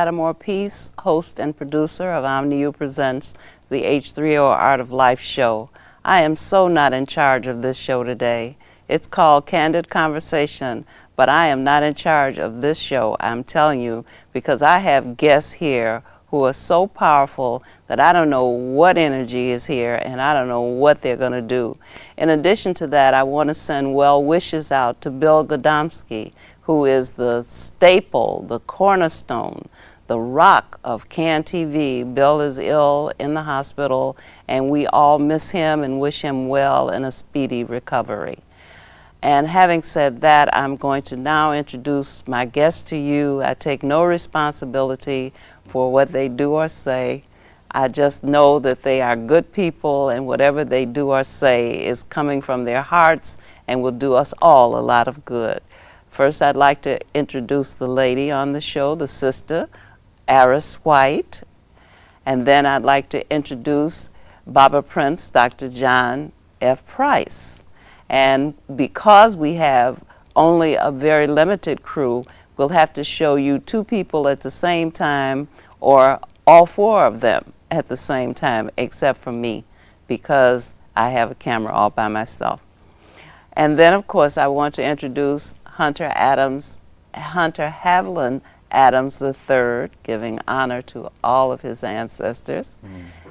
Adamore Peace, host and producer of OmniU Presents the H3O Art of Life show. I am so not in charge of this show today. It's called Candid Conversation, but I am not in charge of this show, I'm telling you, because I have guests here who are so powerful that I don't know what energy is here and I don't know what they're going to do. In addition to that, I want to send well wishes out to Bill Godomsky, who is the staple, the cornerstone, the rock of CAN TV. Bill is ill in the hospital, and we all miss him and wish him well in a speedy recovery. And having said that, I'm going to now introduce my guests to you. I take no responsibility for what they do or say. I just know that they are good people, and whatever they do or say is coming from their hearts and will do us all a lot of good. First, I'd like to introduce the lady on the show, the sister, Aris White. And then I'd like to introduce Baba Prince, Dr. John F. Price. And because we have only a very limited crew, we'll have to show you two people at the same time, or all four of them at the same time, except for me, because I have a camera all by myself. And then, of course, I want to introduce Hunter Haviland Adams III, giving honor to all of his ancestors,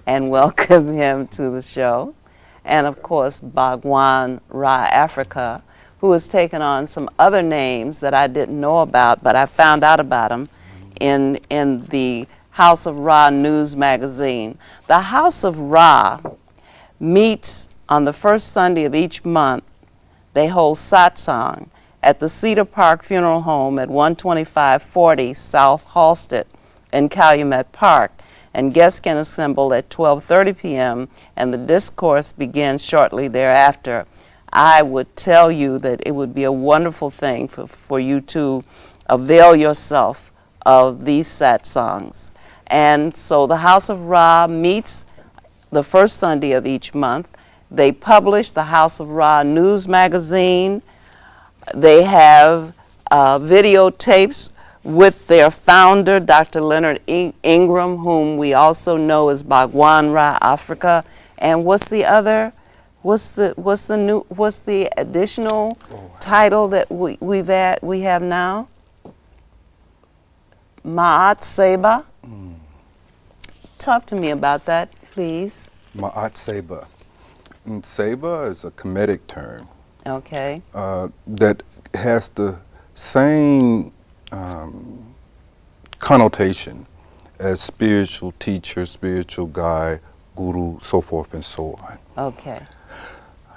and welcome him to the show. And of course, Bhagwan Ra Afrika, who has taken on some other names that I didn't know about, but I found out about him in the House of Ra news magazine. The House of Ra meets on the first Sunday of each month. They hold satsang at the Cedar Park Funeral Home at 12540 South Halsted in Calumet Park, and guests can assemble at 12:30 p.m. and the discourse begins shortly thereafter. I would tell you that it would be a wonderful thing for you to avail yourself of these satsangs. And so the House of Ra meets the first Sunday of each month. They publish the House of Ra news magazine. They have videotapes with their founder, Dr. Leonard Ingram, whom we also know as Bhagwan Ra Afrika. And what's the other? What's the additional title that we have now? Ma'at Seba. Talk to me about that, please. Ma'at Seba. Seba is a Kemetic term. Okay. That has the same connotation as spiritual teacher, spiritual guide, guru, so forth and so on. Okay.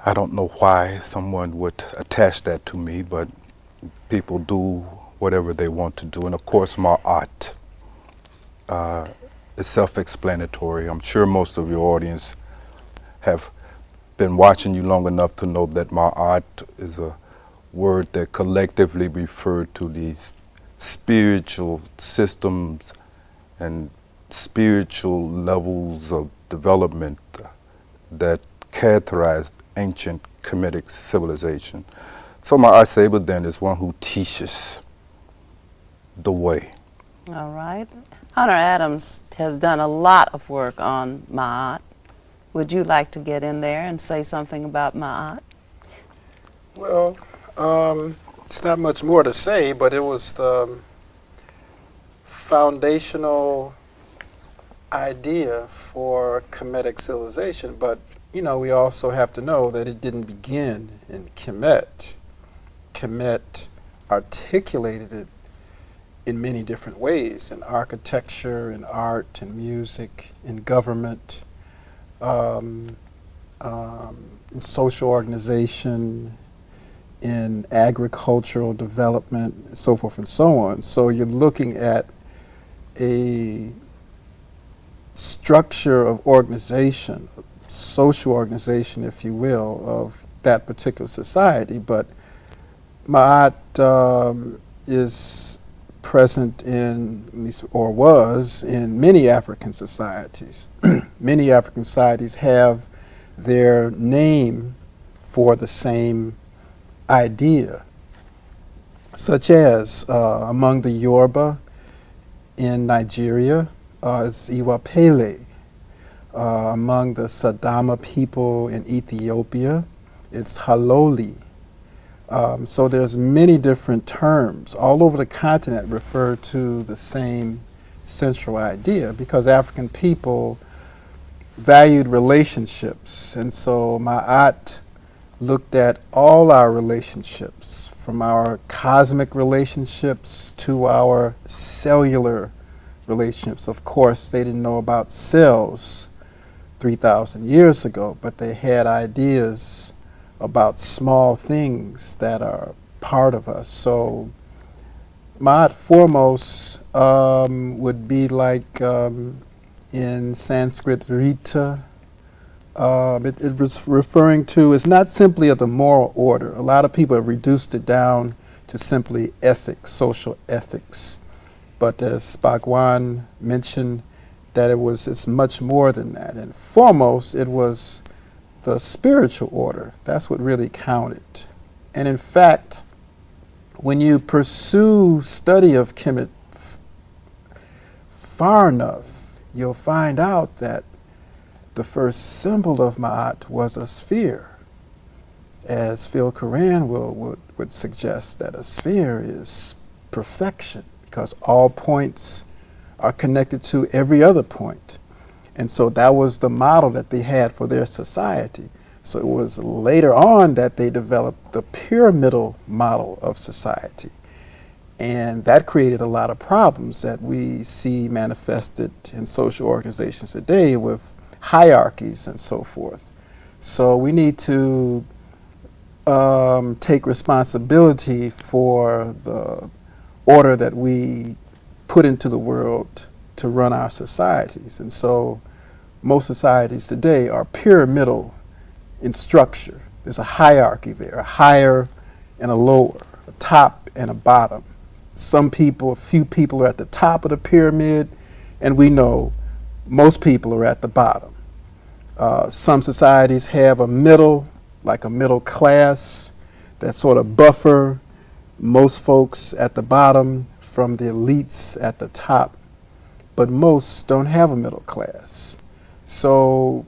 I don't know why someone would attach that to me, but people do whatever they want to do. And of course, Ma'at is self-explanatory. I'm sure most of your audience have been watching you long enough to know that Ma'at is a word that collectively referred to these spiritual systems and spiritual levels of development that characterized ancient Kemetic civilization. So Ma'at Seba then is one who teaches the way. All right. Hunter Adams has done a lot of work on Ma'at. Would you like to get in there and say something about Ma'at? Well, it's not much more to say, but it was the foundational idea for Kemetic civilization. But, you know, we also have to know that it didn't begin in Kemet. Kemet articulated it in many different ways, in architecture, in art, in music, in government, in social organization, in agricultural development, so forth and so on. So you're looking at a structure of organization, social organization, if you will, of that particular society. But Ma'at is present in, at least, or was in many African societies. Many African societies have their name for the same idea, such as among the Yoruba in Nigeria is Iwa Pele. Among the Sadama people in Ethiopia, it's Haloli. So there's many different terms all over the continent refer to the same central idea, because African people valued relationships. And so Ma'at looked at all our relationships, from our cosmic relationships to our cellular relationships. Of course, they didn't know about cells 3,000 years ago, but they had ideas about small things that are part of us. So Ma'at foremost would be like in Sanskrit Rita. It was referring to, it's not simply of the moral order. A lot of people have reduced it down to simply ethics, social ethics. But as Bhagwan mentioned, that it's much more than that. And foremost, it was the spiritual order. That's what really counted. And in fact, when you pursue study of Kemet far enough, you'll find out that the first symbol of Ma'at was a sphere. As Phil Koran would suggest, that a sphere is perfection, because all points are connected to every other point. And so that was the model that they had for their society. So it was later on that they developed the pyramidal model of society. And that created a lot of problems that we see manifested in social organizations today with hierarchies and so forth. So we need to take responsibility for the order that we put into the world to run our societies. And so most societies today are pyramidal in structure. There's a hierarchy there, a higher and a lower, a top and a bottom. Some people, a few people are at the top of the pyramid, and we know most people are at the bottom. Some societies have a middle, like a middle class, that sort of buffer most folks at the bottom from the elites at the top, but most don't have a middle class. So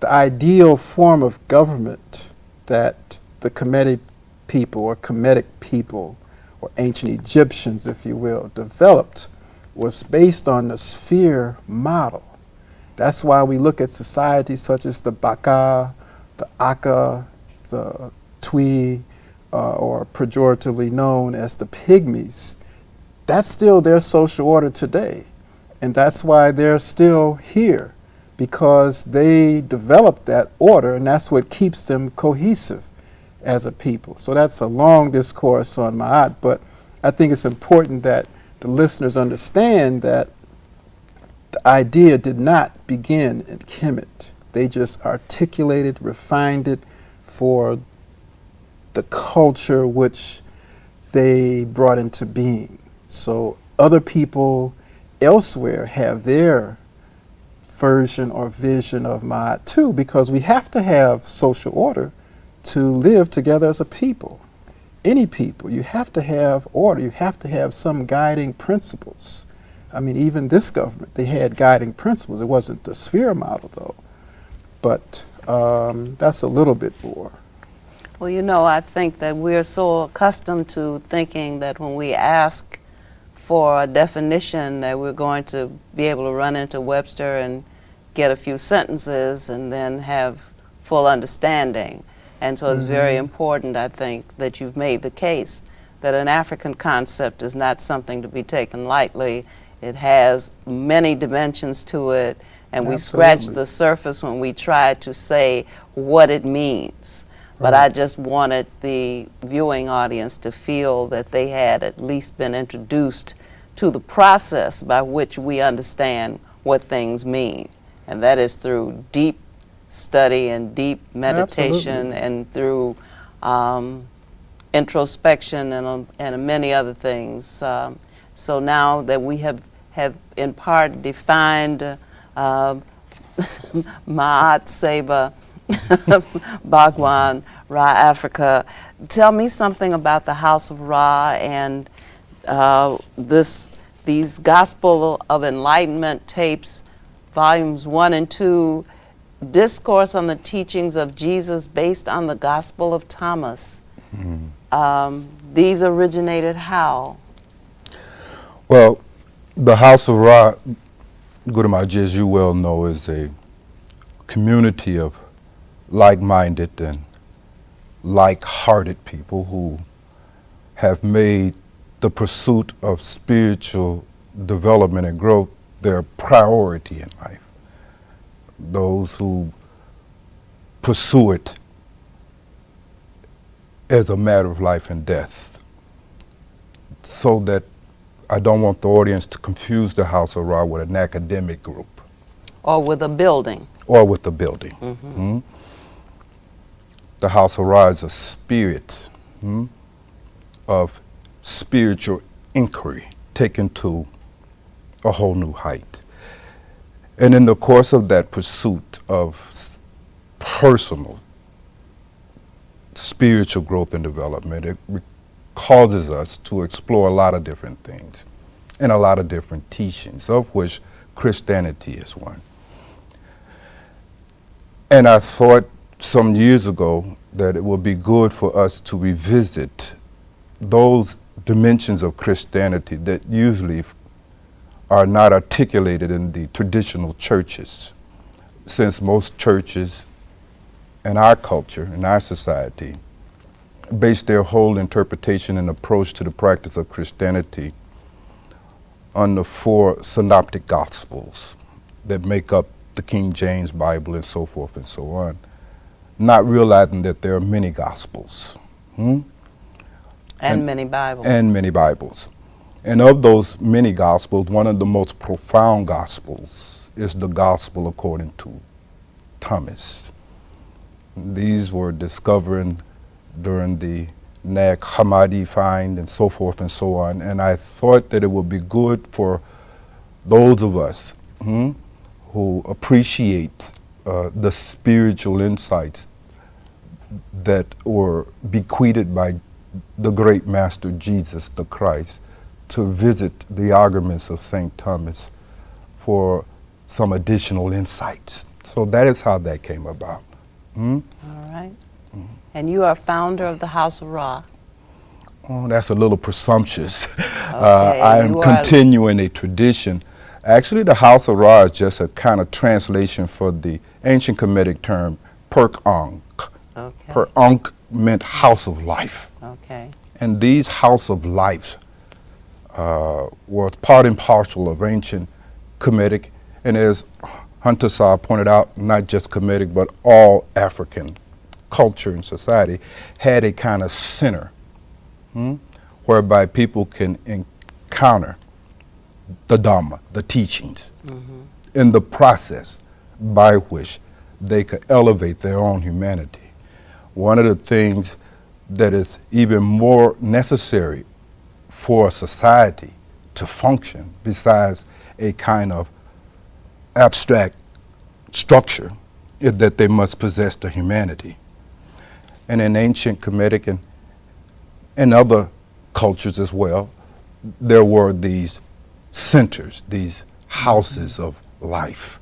the ideal form of government that the Kemetic people or Kemetic people, or ancient Egyptians, if you will, developed was based on the sphere model. That's why we look at societies such as the Baka, the Aka, the Twi, or pejoratively known as the Pygmies. That's still their social order today. And that's why they're still here, because they developed that order, and that's what keeps them cohesive as a people. So that's a long discourse on Ma'at, but I think it's important that the listeners understand that the idea did not begin in Kemet. They just articulated, refined it for the culture which they brought into being. So other people elsewhere have their version or vision of Ma'at too, because we have to have social order to live together as a people. Any people, you have to have order, you have to have some guiding principles. I mean, even this government, they had guiding principles. It wasn't the sphere model though, but that's a little bit more. Well, you know, I think that we're so accustomed to thinking that when we ask for a definition that we're going to be able to run into Webster and get a few sentences and then have full understanding. And so it's very important, I think, that you've made the case that an African concept is not something to be taken lightly. It has many dimensions to it, and we scratch the surface when we try to say what it means. But I just wanted the viewing audience to feel that they had at least been introduced to the process by which we understand what things mean. And that is through deep study and deep meditation and through introspection and many other things. So now that we have in part defined Ma'at Seba, Bhagwan Ra Afrika, tell me something about the House of Ra and this these Gospel of Enlightenment tapes, volumes 1 and 2, Discourse on the Teachings of Jesus based on the Gospel of Thomas. These originated how? Well, the House of Ra, Gurumaj, as you well know, is a community of like-minded and like-hearted people who have made the pursuit of spiritual development and growth their priority in life. Those who pursue it as a matter of life and death. So that I don't want the audience to confuse the House of Ra with an academic group. Or with a building. Or with the building. The House of Ra is a spirit of spiritual inquiry taken to a whole new height. And in the course of that pursuit of personal spiritual growth and development, it causes us to explore a lot of different things and a lot of different teachings, of which Christianity is one. And I thought some years ago that it would be good for us to revisit those dimensions of Christianity that usually are not articulated in the traditional churches, since most churches in our culture, in our society, base their whole interpretation and approach to the practice of Christianity on the 4 synoptic gospels that make up the King James Bible and so forth and so on, not realizing that there are many gospels. And many Bibles. And many Bibles. And of those many gospels, one of the most profound gospels is the gospel according to Thomas. These were discovered during the Nag Hammadi find and so forth and so on. And I thought that it would be good for those of us who appreciate the spiritual insights that were bequeathed by the great Master Jesus the Christ to visit the arguments of St. Thomas for some additional insights. So that is how that came about. All right. And you are founder of the House of Ra. Oh, that's a little presumptuous. Okay, I am continuing a tradition. Actually, the House of Ra is just a kind of translation for the ancient Kemetic term Perk-Ankh. Okay. Perk-Ankh meant house of life. Okay. And these house of life were part and parcel of ancient Kemetic, and as Hunter Saw pointed out, not just Kemetic, but all African culture and society had a kind of center whereby people can encounter the Dhamma, the teachings, in the process by which they could elevate their own humanity. One of the things that is even more necessary for a society to function, besides a kind of abstract structure, is that they must possess the humanity. And in ancient Kemetic and other cultures as well, there were these centers, these houses of life.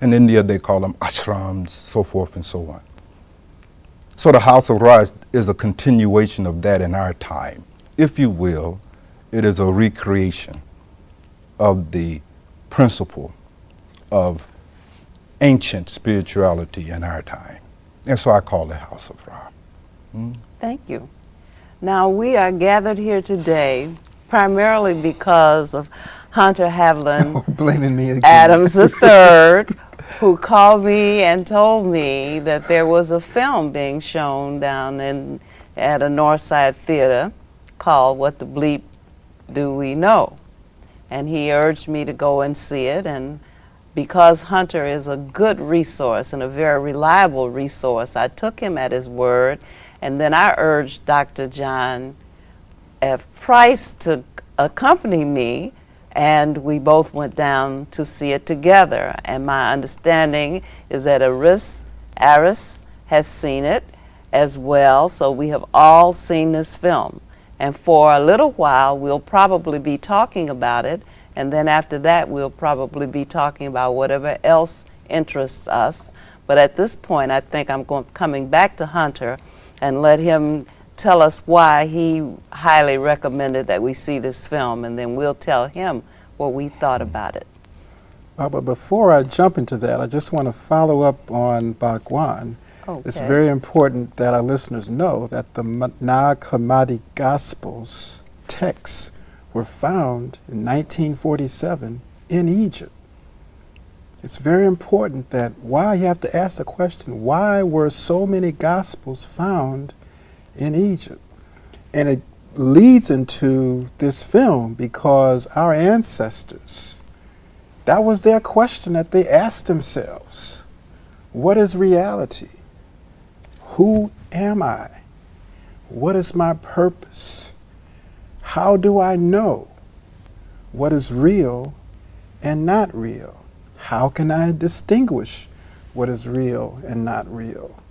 In India, they call them ashrams, so forth and so on. So the House of Ra is a continuation of that in our time. If you will, it is a recreation of the principle of ancient spirituality in our time. And so I call it House of Ra. Thank you. Now, we are gathered here today primarily because of Hunter Haviland Blaming me again. Adams III, who called me and told me that there was a film being shown down at a Northside theater called What the Bleep Do We Know? And he urged me to go and see it, and because Hunter is a good resource and a very reliable resource, I took him at his word, and then I urged Dr. John F. Price to accompany me, and we both went down to see it together. And my understanding is that Aris has seen it as well, so we have all seen this film. And for a little while, we'll probably be talking about it. And then after that, we'll probably be talking about whatever else interests us. But at this point, I think I'm coming back to Hunter and let him tell us why he highly recommended that we see this film, and then we'll tell him what we thought about it. But before I jump into that, I just want to follow up on Bhagwan. Okay. It's very important that our listeners know that the Nag Hammadi Gospels texts were found in 1947 in Egypt. It's very important that why you have to ask the question, why were so many Gospels found in Egypt? And it leads into this film because our ancestors, that was their question that they asked themselves. What is reality? Who am I? What is my purpose? How do I know what is real and not real? How can I distinguish what is real and not real?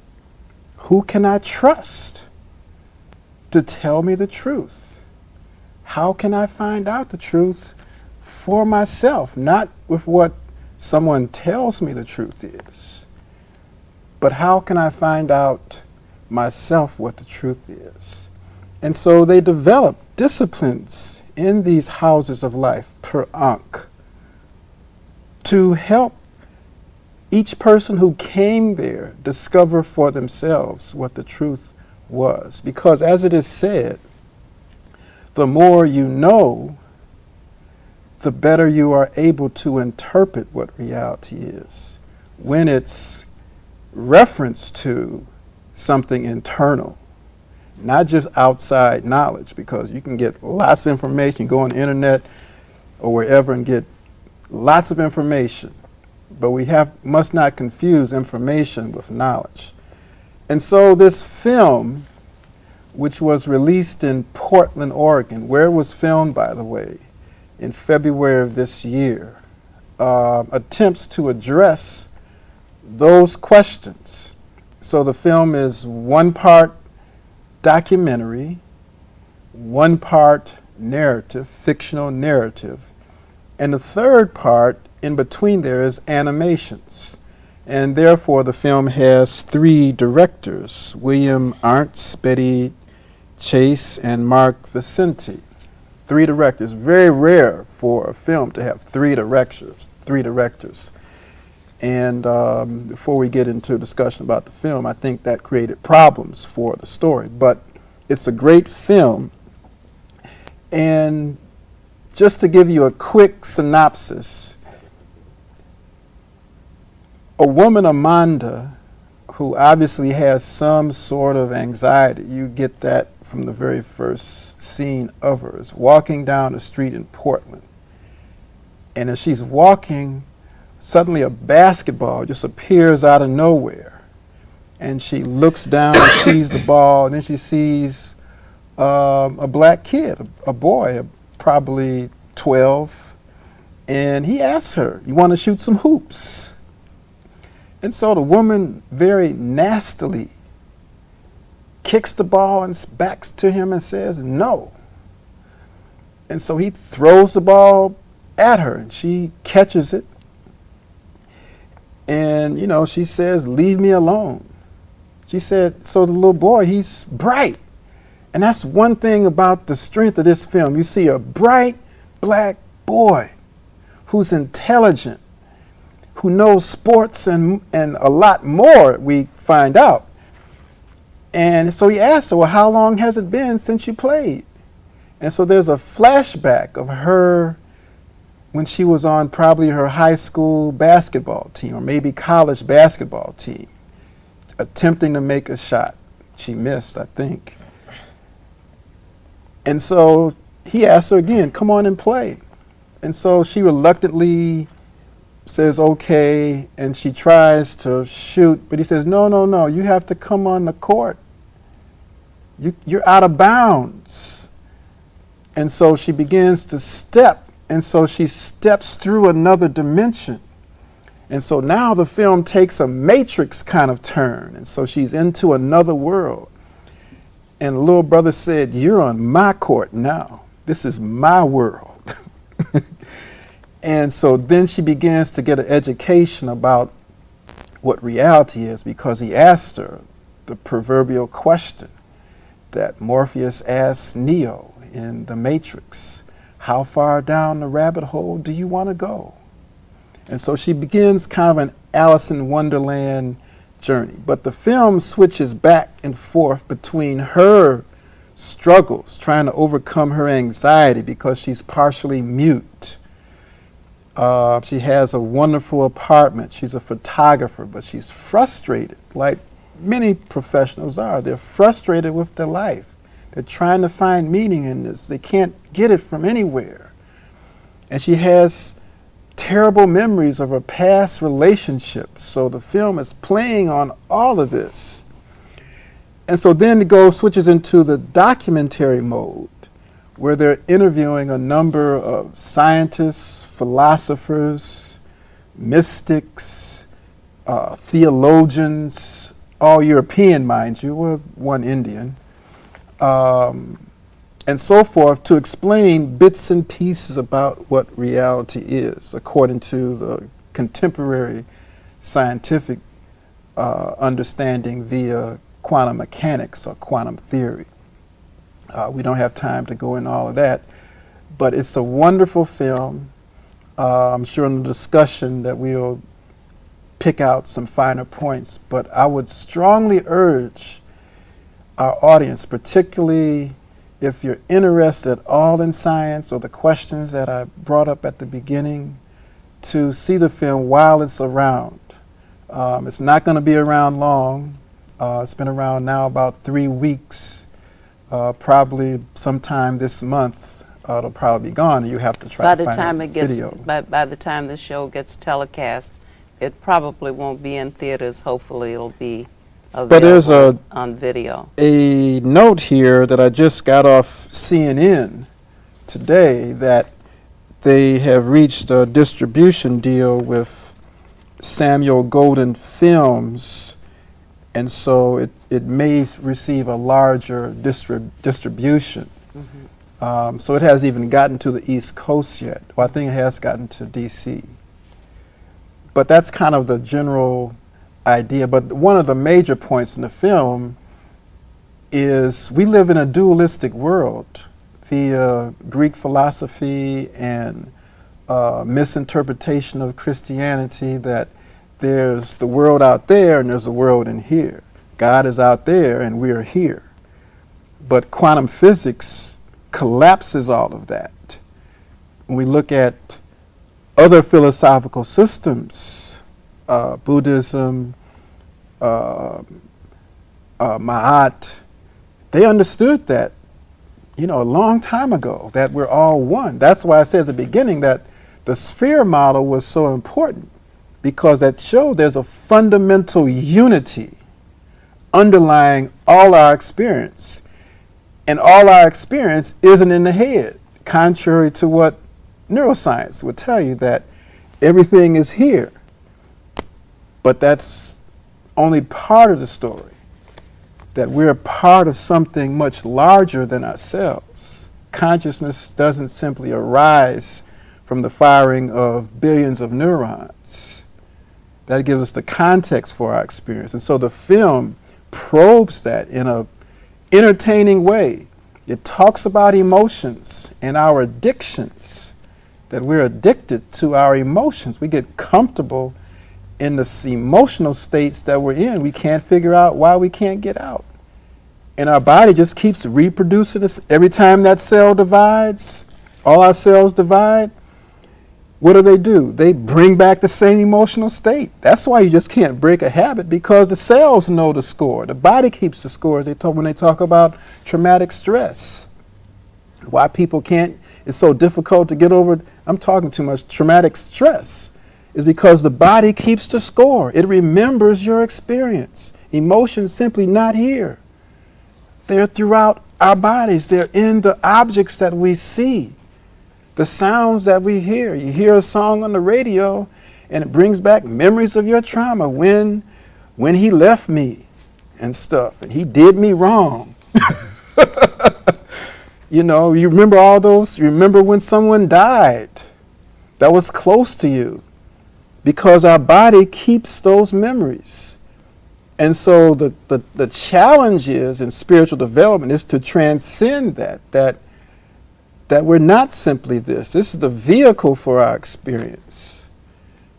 Who can I trust to tell me the truth? How can I find out the truth for myself, not with what someone tells me the truth is, but how can I find out myself what the truth is? And so they developed disciplines in these houses of life per Ankh to help each person who came there discover for themselves what the truth was. Because as it is said, the more you know, the better you are able to interpret what reality is when it's reference to something internal, not just outside knowledge, because you can get lots of information. You go on the internet or wherever and get lots of information, but we must not confuse information with knowledge. And so this film, which was released in Portland, Oregon, where it was filmed, by the way, in February of this year, attempts to address those questions. So the film is one part documentary, one part narrative, fictional narrative, and the third part in between there is animations. And therefore the film has three directors, William Arntz, Betty Chase, and Mark Vicente. Three directors. Very rare for a film to have three directors. And before we get into a discussion about the film, I think that created problems for the story. But it's a great film. And just to give you a quick synopsis, a woman, Amanda, who obviously has some sort of anxiety, you get that from the very first scene of her, is walking down the street in Portland. And as she's walking, suddenly a basketball just appears out of nowhere. And she looks down and sees the ball, and then she sees a black kid, a boy, probably 12. And he asks her, "You want to shoot some hoops?" And so the woman very nastily kicks the ball and backs to him and says, "No." And so he throws the ball at her and she catches it. And, you know, she says, "Leave me alone." She said, so the little boy, he's bright. And that's one thing about the strength of this film. You see a bright black boy who's intelligent, who knows sports and a lot more, we find out. And so he asked her, "Well, how long has it been since you played?" And so there's a flashback of her when she was on probably her high school basketball team or maybe college basketball team, attempting to make a shot. She missed, I think. And so he asked her again, "Come on and play." And so she reluctantly says okay, and she tries to shoot, but he says, no, you have to come on the court. You're out of bounds. And so she begins to step, and so she steps through another dimension. And so now the film takes a Matrix kind of turn, and so she's into another world. And the little brother said, "You're on my court now. This is my world." And so then she begins to get an education about what reality is, because he asked her the proverbial question that Morpheus asked Neo in The Matrix: how far down the rabbit hole do you want to go? And so she begins kind of an Alice in Wonderland journey. But the film switches back and forth between her struggles, trying to overcome her anxiety because she's partially mute. She has a wonderful apartment. She's a photographer, but she's frustrated, like many professionals are. They're frustrated with their life. They're trying to find meaning in this. They can't get it from anywhere. And she has terrible memories of her past relationships. So the film is playing on all of this. And so then it switches into the documentary mode, where they're interviewing a number of scientists, philosophers, mystics, theologians, all European, mind you, with one Indian, and so forth, to explain bits and pieces about what reality is, according to the contemporary scientific understanding via quantum mechanics or quantum theory. We don't have time to go into all of that, but it's a wonderful film. I'm sure in the discussion that we'll pick out some finer points, but I would strongly urge our audience, particularly if you're interested at all in science or the questions that I brought up at the beginning, to see the film while it's around. It's not going to be around long. It's been around now about 3 weeks. Probably sometime this month it'll probably be gone, and you have to try to find a video. By the time the show gets telecast, it probably won't be in theaters. Hopefully it'll be available But there's on video. a note here that I just got off CNN today that they have reached a distribution deal with Samuel Golden Films, and so it may receive a larger distribution. Mm-hmm. So it hasn't even gotten to the East Coast yet. Well, I think it has gotten to D.C. But that's kind of the general idea. But one of the major points in the film is we live in a dualistic world via Greek philosophy and misinterpretation of Christianity, that there's the world out there and there's the world in here. God is out there and we're here. But quantum physics collapses all of that. When we look at other philosophical systems, Buddhism, Ma'at, they understood that, a long time ago, that we're all one. That's why I said at the beginning that the sphere model was so important, because that showed there's a fundamental unity underlying all our experience. And all our experience isn't in the head, contrary to what neuroscience would tell you, that everything is here. But that's only part of the story, that we're a part of something much larger than ourselves. Consciousness doesn't simply arise from the firing of billions of neurons. That gives us the context for our experience. And so the film probes that in a entertaining way. It talks about emotions and our addictions, that we're addicted to our emotions. We get comfortable in the emotional states that we're in. We can't figure out why we can't get out. And our body just keeps reproducing this. Every time that cell divides, all our cells divide, what do? They bring back the same emotional state. That's why you just can't break a habit, because the cells know the score. The body keeps the score, as when they talk about traumatic stress. Why people can't, it's so difficult to get over, I'm talking too much, traumatic stress, is because the body keeps the score. It remembers your experience. Emotions simply not here. They're throughout our bodies. They're in the objects that we see, the sounds that we hear. You hear a song on the radio and it brings back memories of your trauma, when he left me and stuff, and he did me wrong. You know, you remember all those? You remember when someone died that was close to you, because our body keeps those memories. And so the challenge is in spiritual development is to transcend that we're not simply this. This is the vehicle for our experience.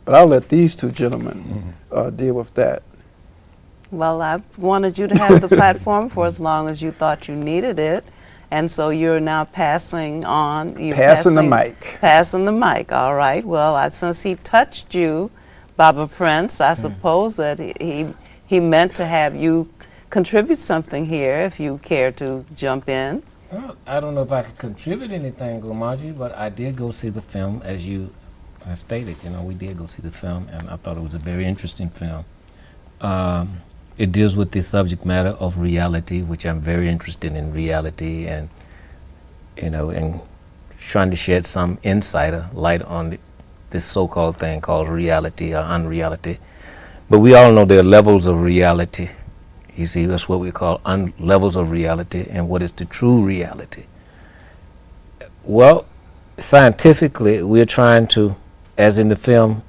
But I'll let these two gentlemen deal with that. Well, I wanted you to have the platform for as long as you thought you needed it. And so you're now passing on. Passing the mic. Passing the mic, all right. Well, since he touched you, Baba Prince, I suppose that he meant to have you contribute something here if you care to jump in. Well, I don't know if I could contribute anything, Gomaji, but I did go see the film, as you stated. You know, we did go see the film, and I thought it was a very interesting film. It deals with the subject matter of reality, which I'm very interested in reality, and you know, and trying to shed some insight or light on this so-called thing called reality or unreality. But we all know there are levels of reality. You see, that's what we call levels of reality, and what is the true reality. Well, scientifically, we're trying to, as in the film,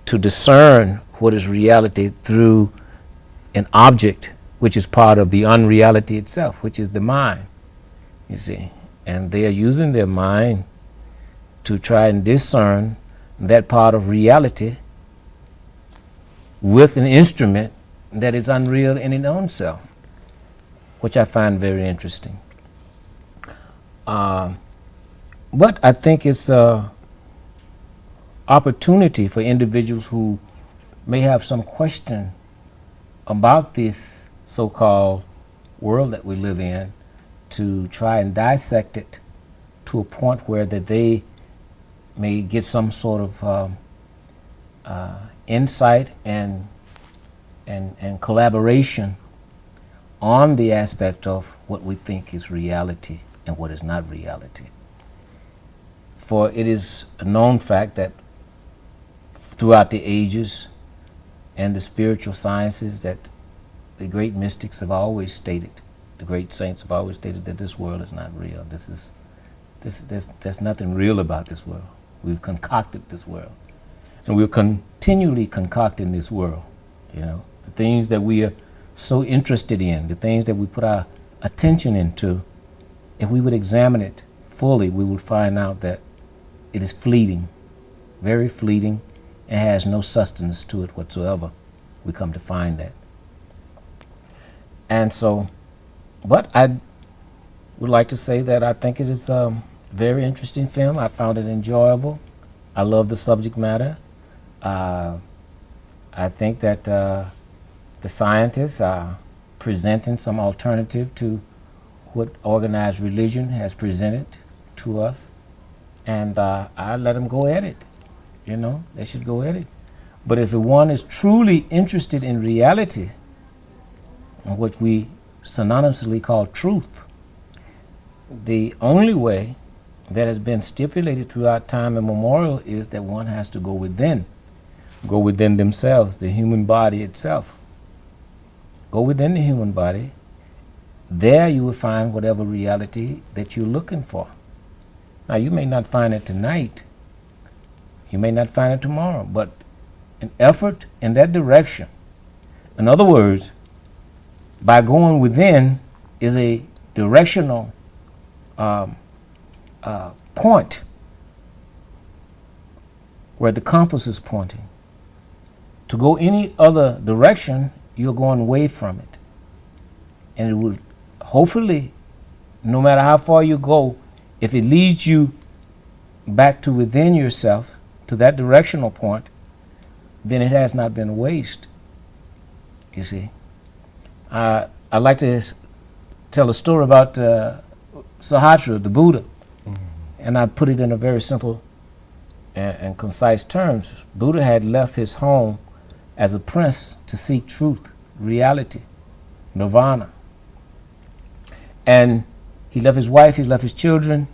to discern what is reality through an object which is part of the unreality itself, which is the mind, you see. And they are using their mind to try and discern that part of reality with an instrument that is unreal in its own self, which I find very interesting. But I think it's an opportunity for individuals who may have some question about this so-called world that we live in to try and dissect it to a point where that they may get some sort of insight and collaboration on the aspect of what we think is reality and what is not reality. For it is a known fact that throughout the ages and the spiritual sciences that the great mystics have always stated, the great saints have always stated that this world is not real. There's nothing real about this world. We've concocted this world. And we're continually concocting this world, you know. The things that we are so interested in, the things that we put our attention into, if we would examine it fully, we would find out that it is fleeting, very fleeting, and has no sustenance to it whatsoever. We come to find that. And so, but I would like to say that I think it is a very interesting film. I found it enjoyable. I love the subject matter. I think that the scientists are presenting some alternative to what organized religion has presented to us. And I let them go at it. You know, they should go at it. But if one is truly interested in reality, and what we synonymously call truth, the only way that has been stipulated throughout time immemorial is that one has to go within themselves, the human body itself. Go within the human body. There you will find whatever reality that you're looking for. Now, you may not find it tonight. You may not find it tomorrow, but an effort in that direction. In other words, by going within is a directional point where the compass is pointing. To go any other direction, you're going away from it. And it will hopefully, no matter how far you go, if it leads you back to within yourself, to that directional point, then it has not been a waste, you see. I'd like to tell a story about Sahatra, the Buddha, and I'd put it in a very simple and concise terms. Buddha had left his home as a prince to seek truth, reality, nirvana. And he left his wife, he left his children,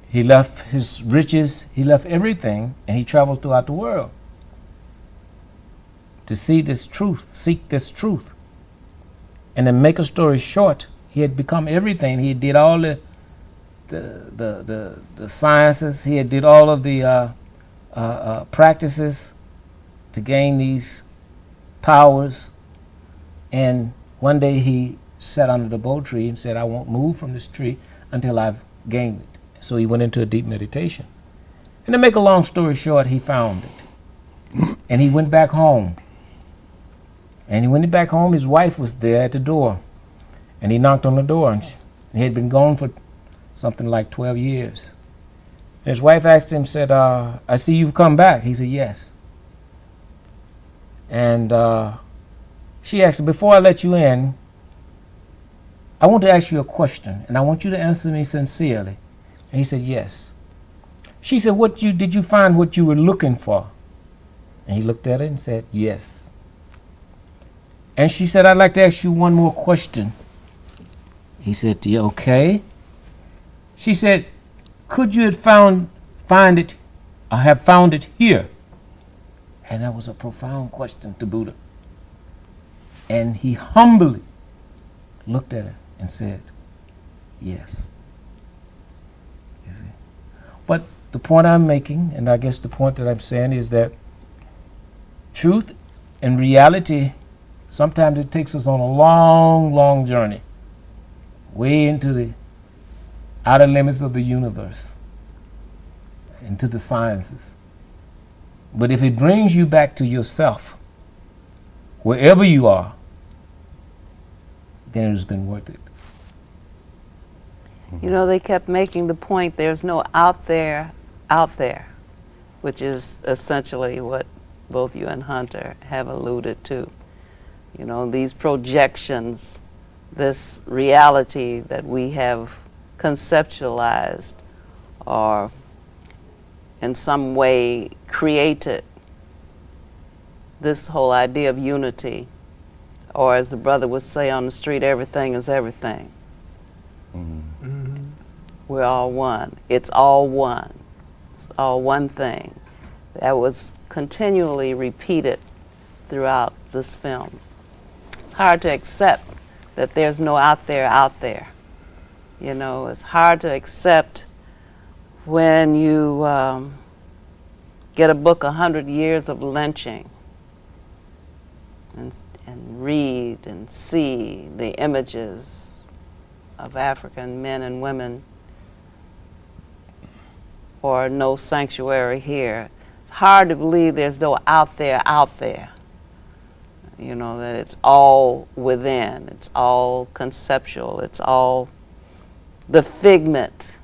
he left his riches, he left everything, and he traveled throughout the world to see this truth, seek this truth. And to make a story short, He had become everything. He did all the sciences. He had did all of the practices to gain these powers. And one day he sat under the bo tree and said, I won't move from this tree until I've gained it. So he went into a deep meditation. And to make a long story short, he found it. And he went back home. And when he went back home, his wife was there at the door. And he knocked on the door, and he had been gone for something like 12 years. And his wife asked him, said, I see you've come back. He said, yes. And she asked him, before I let you in, I want to ask you a question, and I want you to answer me sincerely. And he said, yes. She said, did you find what you were looking for? And he looked at her and said, yes. And she said, I'd like to ask you one more question. He said, yeah, okay. She said, could you have found it here? And that was a profound question to Buddha. And he humbly looked at her and said, yes. You see? But the point I'm making, and I guess the point that I'm saying, is that truth and reality, sometimes it takes us on a long, long journey, way into the outer limits of the universe, into the sciences. But if it brings you back to yourself, wherever you are, then it has been worth it. You know, they kept making the point there's no out there, which is essentially what both you and Hunter have alluded to. You know, these projections, this reality that we have conceptualized or in some way created, this whole idea of unity, or as the brother would say on the street, everything is everything. Mm-hmm. We're all one. It's all one. It's all one thing. That was continually repeated throughout this film. It's hard to accept that there's no out there. You know, it's hard to accept when you get a book, 100 Years of Lynching, and read and see the images of African men and women, or No Sanctuary Here. It's hard to believe there's no out there. You know, that it's all within, it's all conceptual, it's all the figment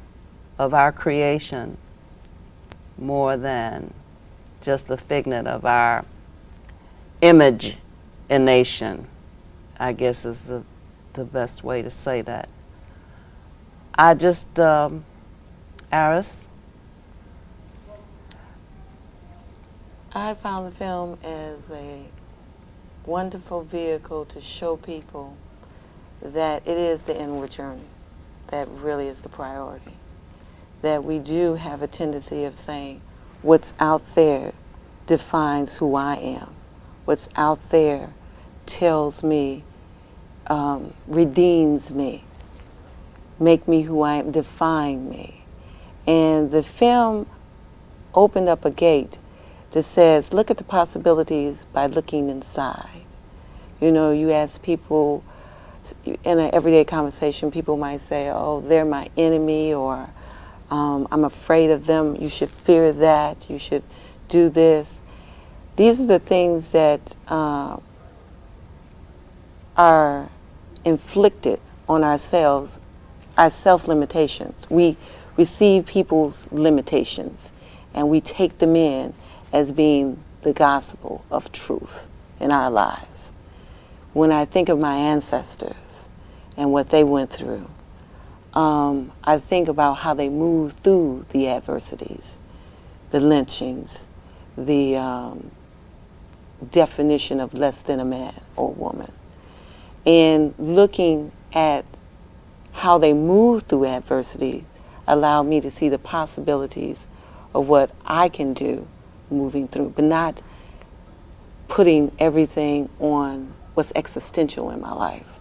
of our creation more than just the figment of our imagination, I guess is the best way to say that. I just, Aris? I found the film as a wonderful vehicle to show people that it is the inward journey that really is the priority. That we do have a tendency of saying, what's out there defines who I am. What's out there tells me, redeems me, make me who I am, define me. And the film opened up a gate that says, look at the possibilities by looking inside. You know, you ask people, in an everyday conversation, people might say, oh, they're my enemy, or I'm afraid of them, you should fear that, you should do this. These are the things that are inflicted on ourselves, our self-limitations. We receive people's limitations and we take them in as being the gospel of truth in our lives. When I think of my ancestors and what they went through, I think about how they moved through the adversities, the lynchings, the definition of less than a man or woman. And looking at how they moved through adversity allowed me to see the possibilities of what I can do moving through, but not putting everything on what's existential in my life.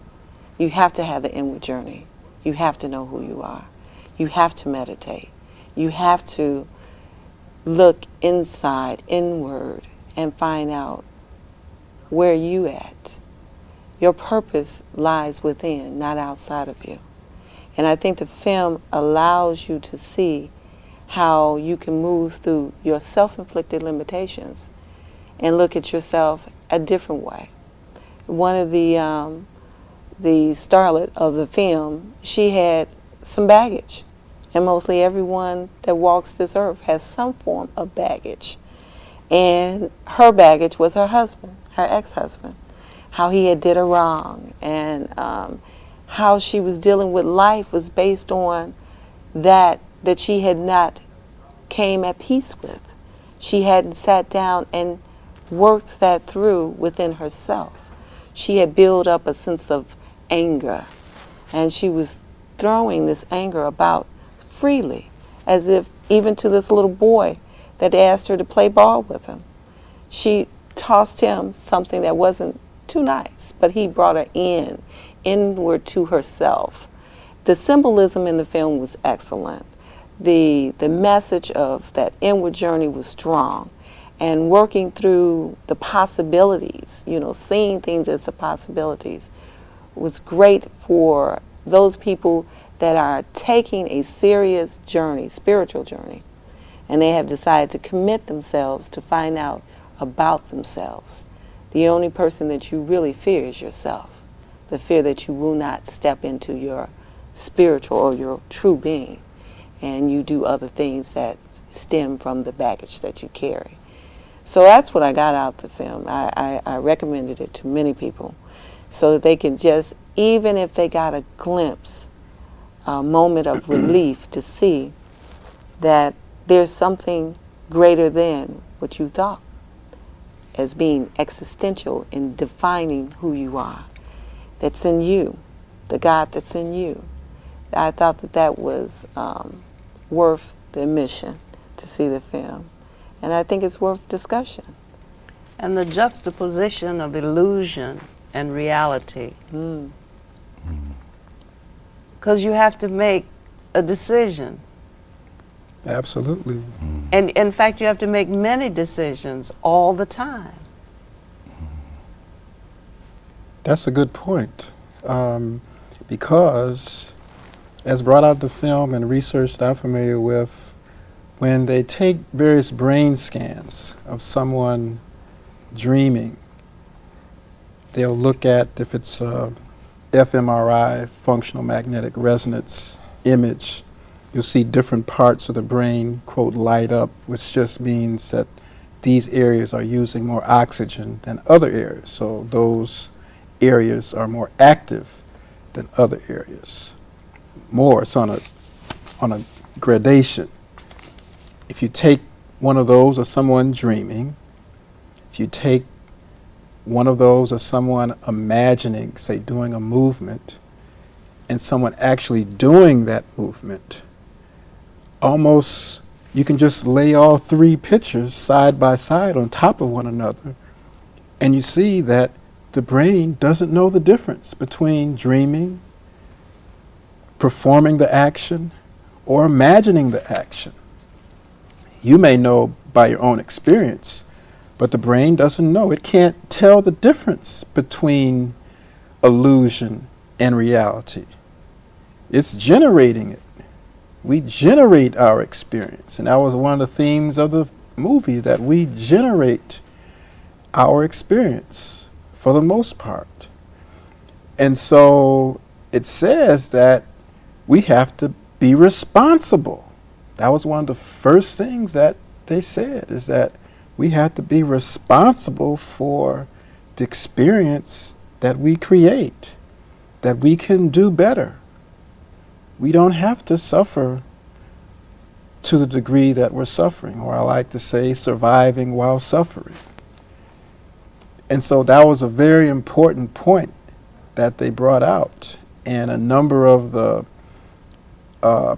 You have to have the inward journey. You have to know who you are. You have to meditate. You have to look inside, inward, and find out where you at. Your purpose lies within, not outside of you. And I think the film allows you to see how you can move through your self-inflicted limitations and look at yourself a different way. One of the starlet of the film, she had some baggage. And mostly everyone that walks this earth has some form of baggage. And her baggage was her husband, her ex-husband, how he had did her wrong, and how she was dealing with life was based on that she had not came at peace with. She hadn't sat down and worked that through within herself. She had built up a sense of anger, and she was throwing this anger about freely, as if even to this little boy that asked her to play ball with him. She tossed him something that wasn't too nice, but he brought her inward to herself. The symbolism in the film was excellent. The message of that inward journey was strong, and working through the possibilities, seeing things as the possibilities, was great for those people that are taking a serious journey, spiritual journey, and they have decided to commit themselves to find out about themselves. The only person that you really fear is yourself. The fear that you will not step into your spiritual or your true being, and you do other things that stem from the baggage that you carry. So that's what I got out of the film. I recommended it to many people so that they can just, even if they got a glimpse, a moment of relief to see that there's something greater than what you thought as being existential in defining who you are, that's in you, the God that's in you. I thought that was worth the admission to see the film. And I think it's worth discussion. And the juxtaposition of illusion and reality. Because you have to make a decision. Absolutely. And in fact, you have to make many decisions all the time. That's a good point. Because, as brought out the film and research that I'm familiar with, when they take various brain scans of someone dreaming, they'll look at if it's a fMRI, functional magnetic resonance image. You'll see different parts of the brain, quote, light up, which just means that these areas are using more oxygen than other areas. So those areas are more active than other areas. More, it's on a gradation. If you take one of those of someone dreaming, if you take one of those of someone imagining, say, doing a movement, and someone actually doing that movement, almost you can just lay all three pictures side by side on top of one another, and you see that the brain doesn't know the difference between dreaming, performing the action, or imagining the action. You may know by your own experience, but the brain doesn't know. It can't tell the difference between illusion and reality. It's generating it. We generate our experience, and that was one of the themes of the movie, that we generate our experience for the most part. And so it says that we have to be responsible. That was one of the first things that they said, is that we have to be responsible for the experience that we create, that we can do better. We don't have to suffer to the degree that we're suffering, or I like to say, surviving while suffering. And so that was a very important point that they brought out. And a number of the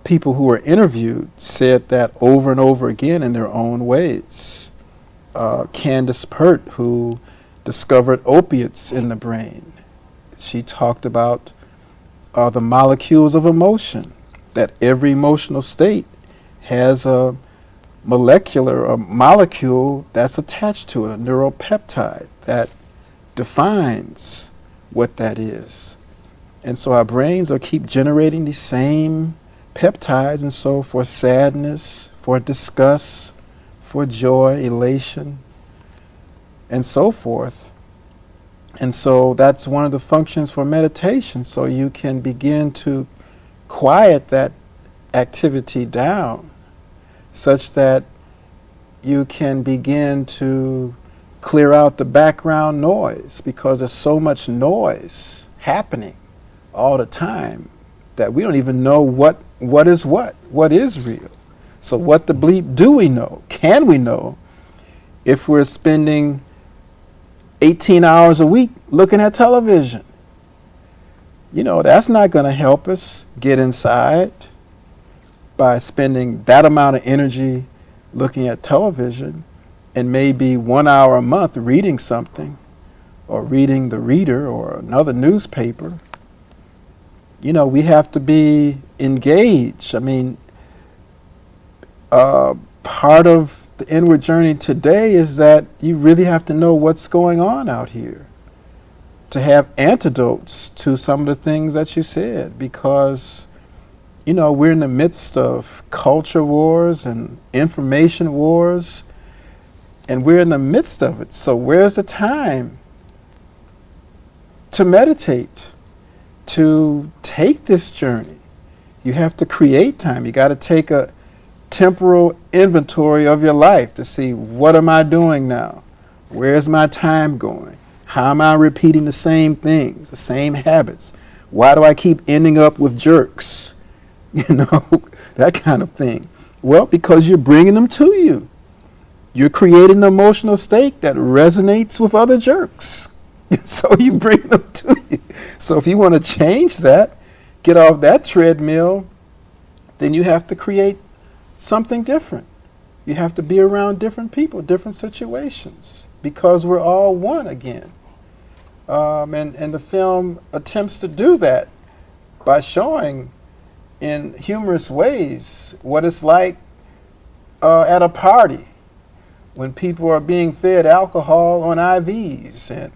people who were interviewed said that over and over again in their own ways. Candace Pert, who discovered opiates in the brain, she talked about are the molecules of emotion, that every emotional state has a molecule that's attached to it, a neuropeptide that defines what that is. And so our brains will keep generating these same peptides, and so for sadness, for disgust, for joy, elation, and so forth. And so that's one of the functions for meditation, so you can begin to quiet that activity down such that you can begin to clear out the background noise, because there's so much noise happening all the time that we don't even know what is real. So what the bleep do we know? Can we know if we're spending 18 hours a week looking at television? You know, that's not going to help us get inside by spending that amount of energy looking at television and maybe 1 hour a month reading something, or reading the Reader or another newspaper. You know, we have to be engaged. I mean, part of the inward journey today is that you really have to know what's going on out here to have antidotes to some of the things that you said, because, you know, we're in the midst of culture wars and information wars, and we're in the midst of it. So where's the time to meditate, to take this journey? You have to create time. You got to take a temporal inventory of your life to see, what am I doing now? Where's my time going? How am I repeating the same things, the same habits? Why do I keep ending up with jerks? You know, that kind of thing. Well, because you're bringing them to you. You're creating an emotional state that resonates with other jerks. So you bring them to you. So if you want to change that, get off that treadmill, then you have to create something different. You have to be around different people, different situations, because we're all one again. And the film attempts to do that by showing in humorous ways what it's like at a party when people are being fed alcohol on IVs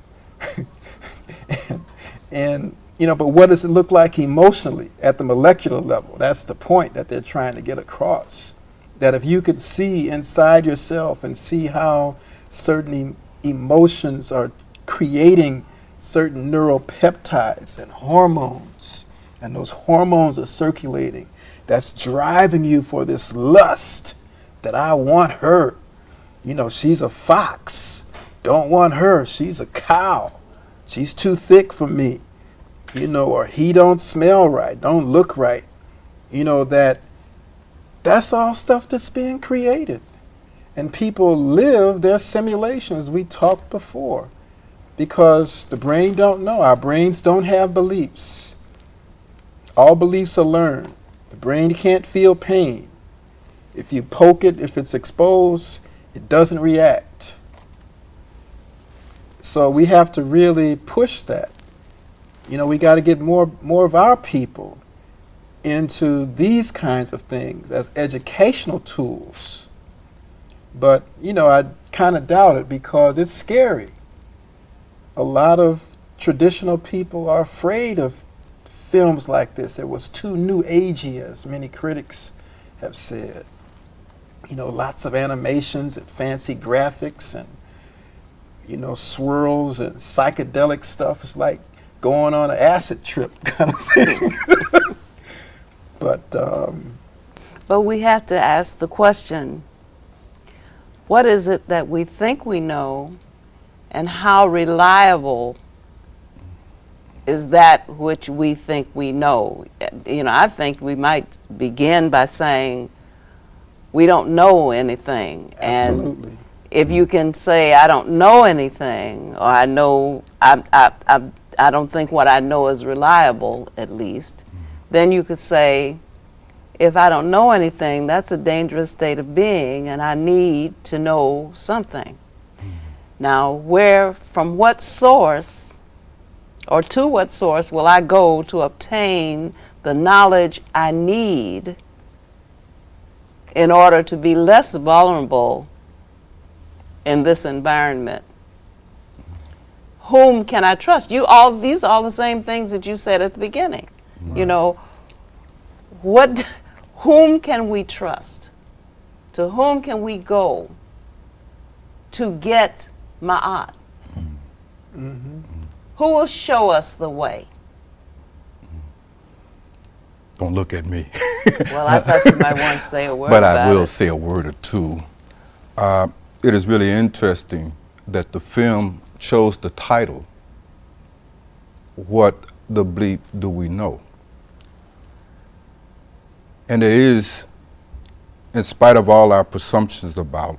and you know, but what does it look like emotionally at the molecular level? That's the point that they're trying to get across. That if you could see inside yourself and see how certain emotions are creating certain neuropeptides and hormones, and those hormones are circulating, that's driving you for this lust that I want her. You know, she's a fox. Don't want her. She's a cow. She's too thick for me. You know, or he don't smell right, don't look right. You know, that's all stuff that's being created. And people live their simulations, we talked before, because the brain don't know. Our brains don't have beliefs. All beliefs are learned. The brain can't feel pain. If you poke it, if it's exposed, it doesn't react. So we have to really push that. You know, we got to get more of our people into these kinds of things as educational tools. But, you know, I kind of doubt it, because it's scary. A lot of traditional people are afraid of films like this. It was too new agey, as many critics have said. You know, lots of animations and fancy graphics and, you know, swirls and psychedelic stuff. It's like going on an acid trip kind of thing. But we have to ask the question, what is it that we think we know, and how reliable is that which we think we know? You know, I think we might begin by saying we don't know anything. absolutely. And if you can say, I don't know anything, or I know, I don't think what I know is reliable, at least, then you could say, if I don't know anything, that's a dangerous state of being, and I need to know something. Now, from what source or to what source will I go to obtain the knowledge I need in order to be less vulnerable in this environment? Whom can I trust? These are all the same things that you said at the beginning. Right. You know, whom can we trust? To whom can we go to get ma'at? Mm-hmm. Who will show us the way? Don't look at me. Well, I thought you might want to say a word But about I will it. say a word or two. It is really interesting that the film chose the title, What the Bleep Do We Know? And there is, in spite of all our presumptions about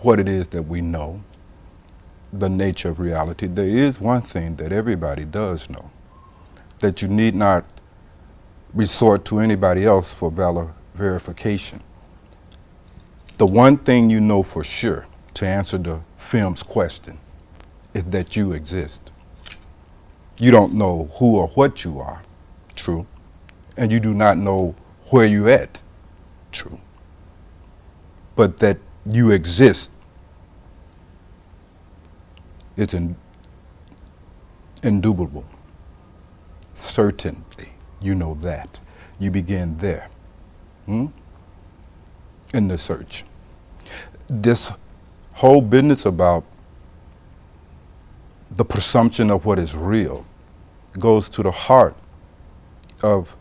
what it is that we know, the nature of reality, there is one thing that everybody does know, that you need not resort to anybody else for verification. The one thing you know for sure, to answer the film's question, is that you exist. You don't know who or what you are, true, and you do not know where you're at, true, but that you exist, it's indubitable. Certainly, you know that. You begin there, in the search. This whole business about the presumption of what is real goes to the heart of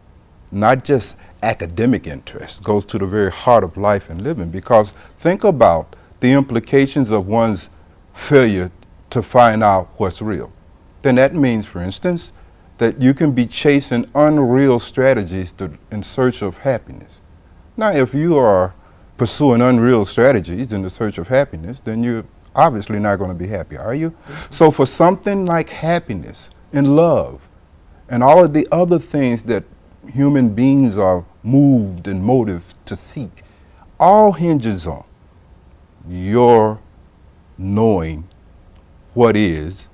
not just academic interest, goes to the very heart of life and living, because think about the implications of one's failure to find out what's real. Then that means, for instance, that you can be chasing unreal strategies in search of happiness. Now, if you are pursuing unreal strategies in the search of happiness, then you're obviously not going to be happy, are you? Mm-hmm. So for something like happiness and love and all of the other things that human beings are moved and motived to seek, all hinges on your knowing what is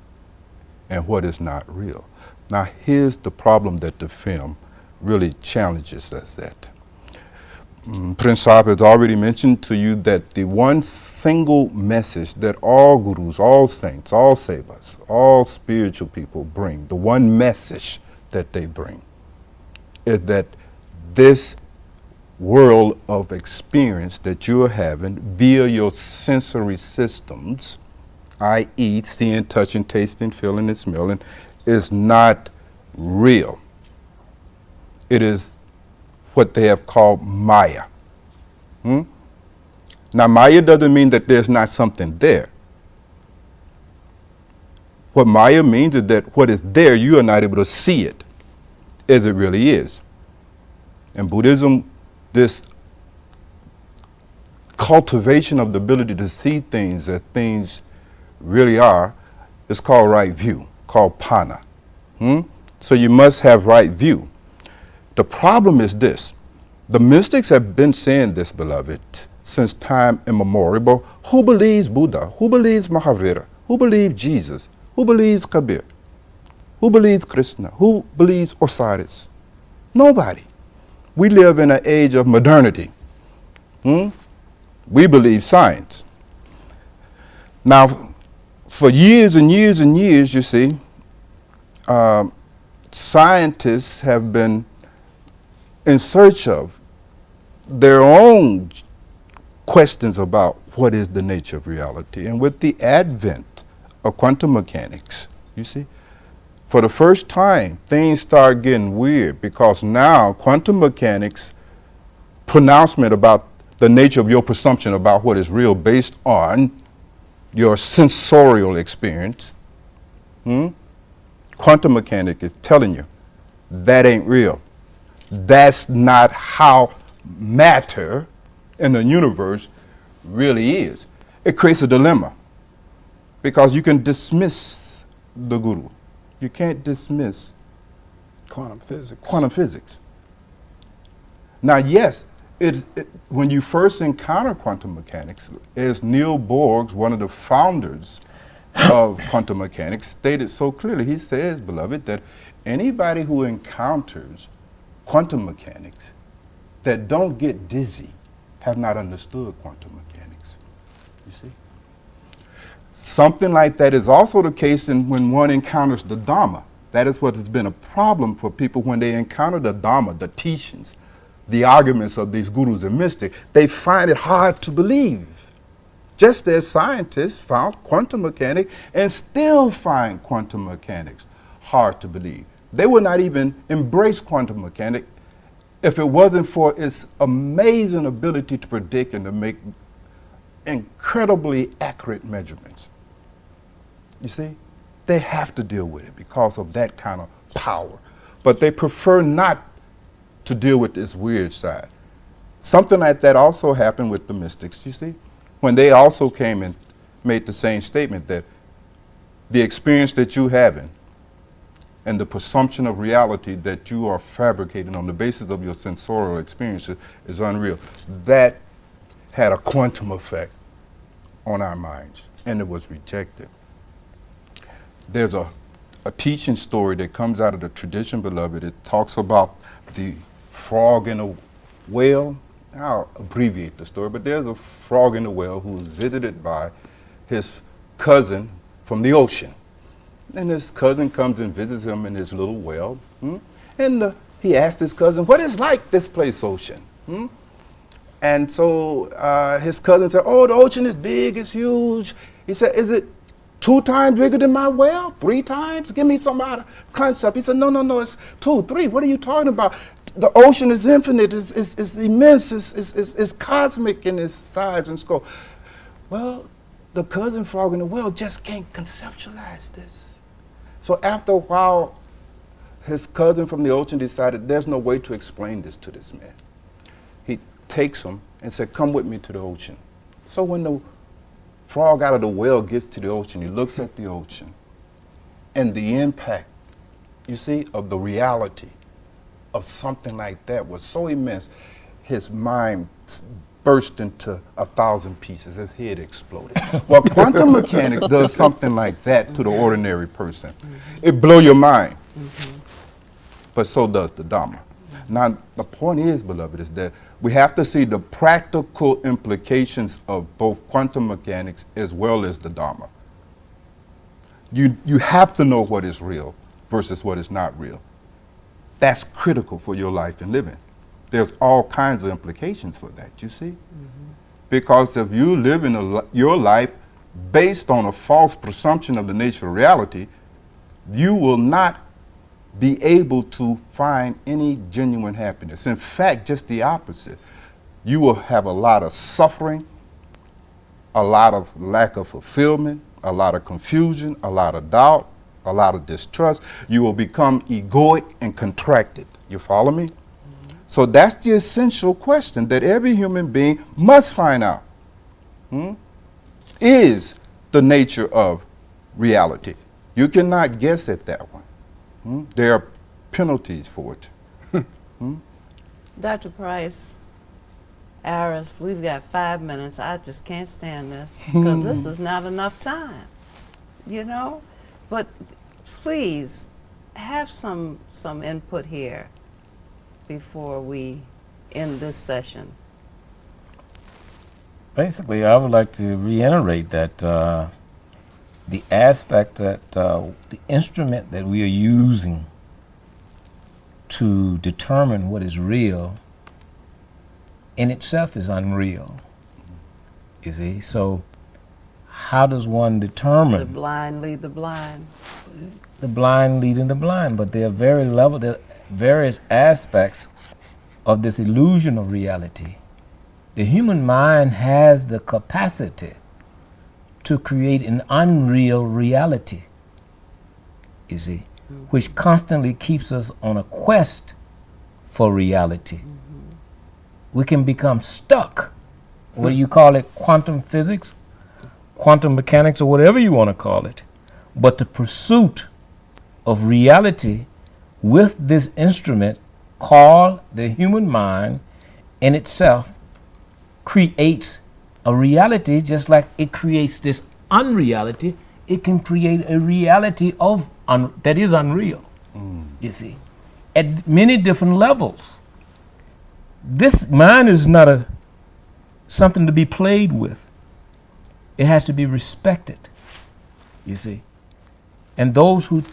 and what is not real. Now, here's the problem that the film really challenges us at. Prince Saab has already mentioned to you that the one single message that all gurus, all saints, all savas, all spiritual people bring, the one message that they bring, is that this world of experience that you're having via your sensory systems, i.e. seeing, touching, tasting, feeling, and smelling, is not real. It is what they have called Maya. Now, Maya doesn't mean that there's not something there. What Maya means is that what is there, you are not able to see it as it really is. In Buddhism, this cultivation of the ability to see things as things really are is called right view, called pana. So you must have right view. The problem is this. The mystics have been saying this, beloved, since time immemorial. But who believes Buddha? Who believes Mahavira? Who believes Jesus? Who believes Kabir? Who believes Krishna? Who believes Osiris? Nobody. We live in an age of modernity. We believe science. Now, for years and years and years, you see, scientists have been in search of their own questions about what is the nature of reality. And with the advent of quantum mechanics, you see, for the first time, things start getting weird, because now quantum mechanics pronouncement about the nature of your presumption about what is real based on your sensorial experience, quantum mechanics is telling you that ain't real. That's not how matter in the universe really is. It creates a dilemma, because you can dismiss the guru. You can't dismiss Quantum physics. quantum physics. Now, yes, when you first encounter quantum mechanics, as Niels Bohr, one of the founders of quantum mechanics stated so clearly. He says, beloved, that anybody who encounters quantum mechanics that don't get dizzy have not understood quantum mechanics. You see? Something like that is also the case when one encounters the Dharma. That is what has been a problem for people when they encounter the Dharma, the teachings, the arguments of these gurus and mystics. They find it hard to believe. Just as scientists found quantum mechanics and still find quantum mechanics hard to believe. They would not even embrace quantum mechanics if it wasn't for its amazing ability to predict and to make incredibly accurate measurements. You see, they have to deal with it because of that kind of power. But they prefer not to deal with this weird side. Something like that also happened with the mystics, you see, when they also came and made the same statement that the experience that you having and the presumption of reality that you are fabricating on the basis of your sensorial experiences is unreal. That had a quantum effect on our minds, and it was rejected. There's a teaching story that comes out of the tradition, beloved. It talks about the frog in a whale. I'll abbreviate the story, but there's a frog in a whale who is visited by his cousin from the ocean. And his cousin comes and visits him in his little well. And he asked his cousin, what is like this place, ocean? And so his cousin said, oh, the ocean is big, it's huge. He said, is it 2 times bigger than my well? 3 times? Give me some other concept. He said, no, it's 2, 3. What are you talking about? The ocean is infinite, it's immense, it's cosmic in its size and scope. Well, the cousin frog in the well just can't conceptualize this. So after a while, his cousin from the ocean decided there's no way to explain this to this man. He takes him and said, come with me to the ocean. So when the frog out of the well gets to the ocean, he looks at the ocean and the impact, you see, of the reality of something like that was so immense, his mind burst into 1,000 pieces, his head exploded. Well, quantum mechanics does something like that to the ordinary person. It blows your mind, but so does the Dharma. Now, the point is, beloved, is that we have to see the practical implications of both quantum mechanics as well as the Dharma. You have to know what is real versus what is not real. That's critical for your life and living. There's all kinds of implications for that, you see? Because if you live in your life based on a false presumption of the nature of reality, you will not be able to find any genuine happiness. In fact, just the opposite. You will have a lot of suffering, a lot of lack of fulfillment, a lot of confusion, a lot of doubt, a lot of distrust. You will become egoic and contracted. You follow me? So that's the essential question that every human being must find out. Is the nature of reality. You cannot guess at that one. There are penalties for it. Dr. Price, Aris, we've got 5 minutes. I just can't stand this because this is not enough time, you know? But please have some input here before we end this session. Basically, I would like to reiterate that the aspect that the instrument that we are using to determine what is real in itself is unreal. You see? So how does one determine? The blind lead the blind. The blind leading the blind, but there are various aspects of this illusion of reality. The human mind has the capacity to create an unreal reality, you see, which constantly keeps us on a quest for reality. We can become stuck, whether you call it quantum physics, quantum mechanics, or whatever you want to call it. But the pursuit of reality with this instrument called the human mind in itself creates a reality just like it creates this unreality it can create a reality of that is unreal. You see, at many different levels. This mind is not something to be played with. It has to be respected. You see, and those who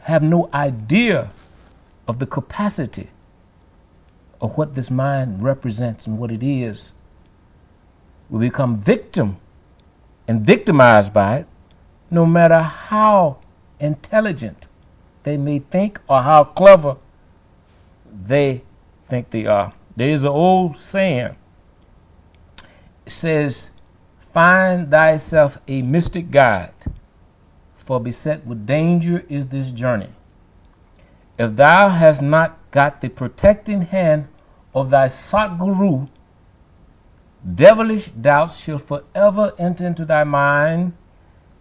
have no idea of the capacity of what this mind represents and what it is will become victim and victimized by it, no matter how intelligent they may think or how clever they think they are. There is an old saying. It says, "Find thyself a mystic guide, for beset with danger is this journey. If thou hast not got the protecting hand of thy Satguru, devilish doubts shall forever enter into thy mind,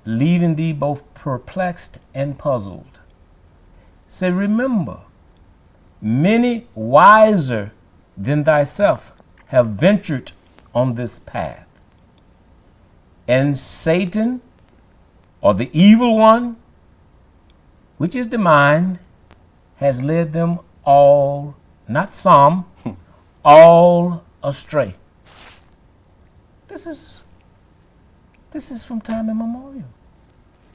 leaving thee both perplexed and puzzled." Say, remember, many wiser than thyself have ventured on this path. And Satan, or the evil one, which is the mind, has led them all, not some, all astray. This is from time immemorial.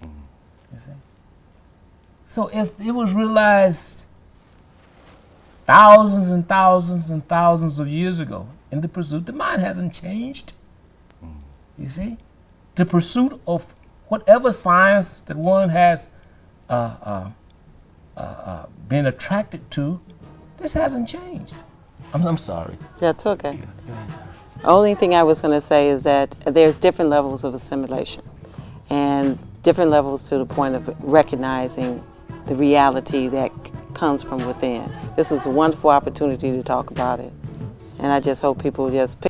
You see? So if it was realized thousands and thousands and thousands of years ago in the pursuit, the mind hasn't changed. You see? The pursuit of whatever science that one has been attracted to, this hasn't changed. I'm sorry. That's okay. Only thing I was going to say is that there's different levels of assimilation and different levels to the point of recognizing the reality that comes from within. This was a wonderful opportunity to talk about it. And I just hope people just pick